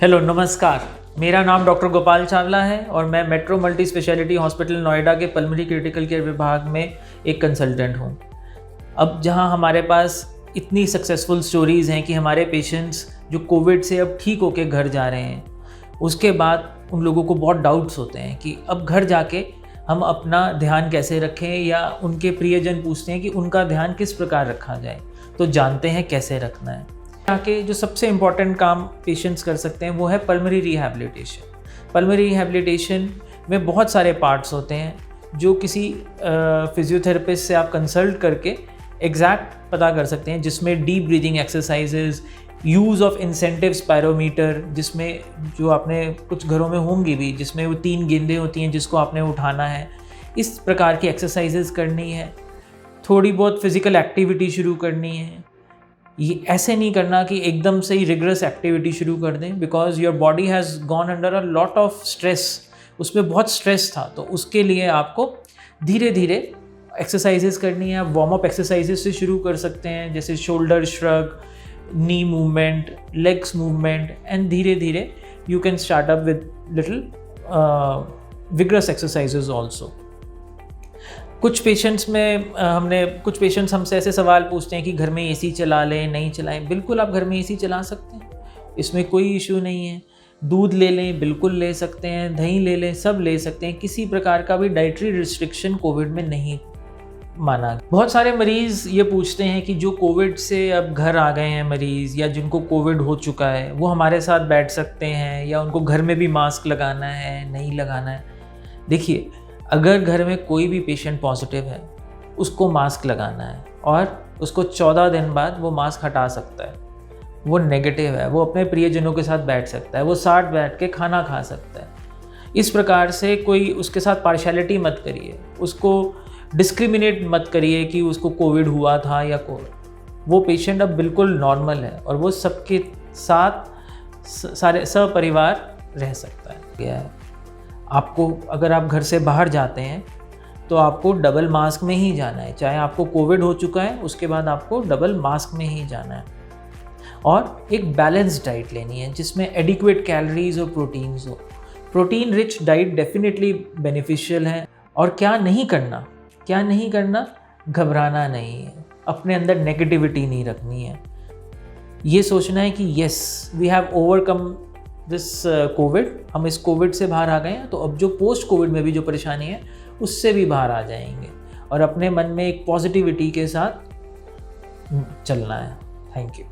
Hello नमस्कार, मेरा नाम डॉक्टर गोपाल चावला है और मैं metro multi speciality hospital Noida के पल्मोनरी क्रिटिकल केयर विभाग में एक कंसल्टेंट हूँ। अब जहाँ हमारे पास इतनी सक्सेसफुल स्टोरीज़ हैं कि हमारे पेशेंट्स जो कोविड से अब ठीक होके घर जा रहे हैं, उसके बाद उन लोगों को बहुत डाउट्स होते हैं कि अब घर जाके हम अपना ध्यान कैसे रखें, या उनके प्रियजन पूछते हैं कि उनका ध्यान किस प्रकार रखा जाए। तो जानते हैं कैसे रखना है। यहाँ के जो सबसे इम्पॉर्टेंट काम पेशेंट्स कर सकते हैं वो है पल्मोनरी रिहैबिलिटेशन। पल्मोनरी रिहैबिलिटेशन में बहुत सारे पार्ट्स होते हैं जो किसी फिजियोथेरेपिस्ट से आप कंसल्ट करके एग्जैक्ट पता कर सकते हैं, जिसमें deep breathing exercises, use of incentive spirometer, जिसमें जो आपने कुछ घरों में होंगी भी, जिसमें वो 3 गेंदें होती हैं जिसको आपने उठाना है, इस प्रकार की एक्सरसाइजेज करनी है। थोड़ी बहुत फिज़िकल एक्टिविटी शुरू करनी है। ये ऐसे नहीं करना कि एकदम से ही रिगरस एक्टिविटी शुरू कर दें, because your body has gone under a lot of stress. उसमें बहुत स्ट्रेस था, तो उसके लिए आपको धीरे धीरे एक्सरसाइजेस करनी है। वार्म अप एक्सरसाइजेस से शुरू कर सकते हैं, जैसे shoulder shrug, knee movement, legs movement, and धीरे धीरे you can start up with little vigorous exercises also. कुछ पेशेंट्स हमसे ऐसे सवाल पूछते हैं कि घर में एसी चला लें, नहीं चलाएं। बिल्कुल आप घर में एसी चला सकते हैं, इसमें कोई इशू नहीं है। दूध ले लें, बिल्कुल ले सकते हैं। दही ले लें, सब ले सकते हैं। किसी प्रकार का भी डाइटरी रिस्ट्रिक्शन कोविड में नहीं माना। बहुत सारे मरीज़ ये पूछते हैं कि जो कोविड से अब घर आ गए हैं मरीज़, या जिनको कोविड हो चुका है, वो हमारे साथ बैठ सकते हैं, या उनको घर में भी मास्क लगाना है, नहीं लगाना है। देखिए, अगर घर में कोई भी पेशेंट पॉजिटिव है, उसको मास्क लगाना है और उसको 14 दिन बाद वो मास्क हटा सकता है। वो नेगेटिव है, वो अपने प्रियजनों के साथ बैठ सकता है, वो साथ बैठ के खाना खा सकता है। इस प्रकार से कोई उसके साथ पार्शियलिटी मत करिए, उसको डिस्क्रिमिनेट मत करिए कि उसको कोविड हुआ था या कोविड। वो पेशेंट अब बिल्कुल नॉर्मल है और वो सबके साथ सारे सपरिवार रह सकता है। आपको, अगर आप घर से बाहर जाते हैं तो आपको डबल मास्क में ही जाना है। चाहे आपको कोविड हो चुका है, उसके बाद आपको डबल मास्क में ही जाना है। और एक बैलेंस डाइट लेनी है जिसमें एडिक्वेट कैलोरीज और प्रोटीन्स हो। Protein rich diet definitely beneficial है। और क्या नहीं करना, घबराना नहीं है, अपने अंदर नेगेटिविटी नहीं रखनी है। ये सोचना है कि yes, we have overcome this covid, हम इस कोविड से बाहर आ गए हैं, तो अब जो पोस्ट कोविड में भी जो परेशानी है उससे भी बाहर आ जाएंगे। और अपने मन में एक पॉजिटिविटी के साथ चलना है। Thank you.